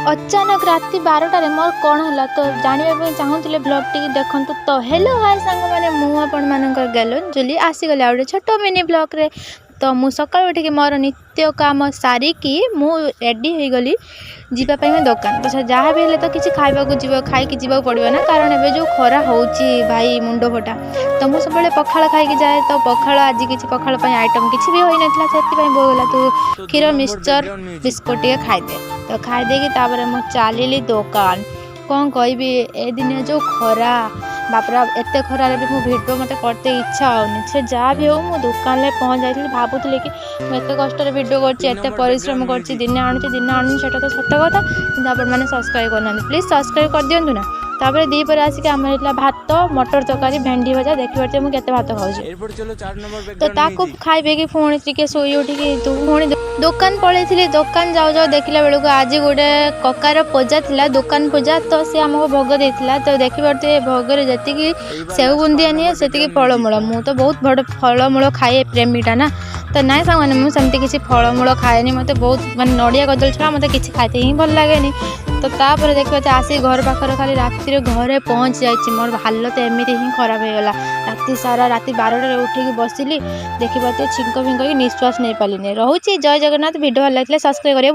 अचानक राति 12टार मोर कौन है तो जानवाई चाहूले ब्लॉग टी देखूँ। तो हेलो हाय सांग मैंने मुझे गैलन जुली आसीगली आ छोट मिनी ब्लॉग रे। तो मु सकाल उठिक मोर नित्य काम सारिकी मु रेडी हो गली जीवाई मैं दुकान। तो जहाँ भी है तो किसी खाइबा जीव खाई जीवा पड़ो ना, कारण एवं जो खरा हो भाई मुंड फटा। तो मुझे सब पखाड़ खाई जाए, तो पखाड़ आज किसी पखाड़ आइटम किसी भी होई नथला, से बोला तू क्षीर मिक्सचर बिस्कुट टे खाईदे। तो खाईदे कि चलिली दुकान। कौन कहबी ए दिन जो खरा बापरा एत खरार भी मो भिडियो मत करते इच्छा होनी से जहाँ भी हो मु दुकान में पहुँच जाइए। भावुली कि मुझे कष्ट भिडियो करते परिश्रम कर दिने आणुची से तो सत कथा। कि आपण मैंने सब्सक्राइब करना प्लीज सब्सक्राइब कर दिंतु ना। तापर दीपर आसिक आम भात मटर तरकारी भेंडी भजा देखिए मुझे भात खाऊँ। तो ताकू खाइबे कि पुणी टे शोई उठिकी तू पुणी दुकान पलैली। दुकान जाऊ जाऊ देखला बेलू आज गोटे ककार पूजा थिला दुकान पूजा। तो सी आमको भोग देता। तो देखिए भोग जी सेव बुंदिया निए से फलमूल मु तो बहुत बड़ फलमूल खाए प्रेमीटा ना। तो नाई सांग मुझे किसी फलमूल खाएनि, मत बहुत मान नड़िया कदली छड़ा मत कि खाते ही भल लगे। तो तापर देखिए आसी घर पाखर खाली राति घरे पहुँच जाइए। मोर हालत एमती ही खराब हो गला। राति सारा राति 12टार उठिक बसिली देखिए छींक फिंक निश्वास नहीं पारे। रोचे जय जगन्नाथ। वीडियो भल लगे सब्सक्राइब करें।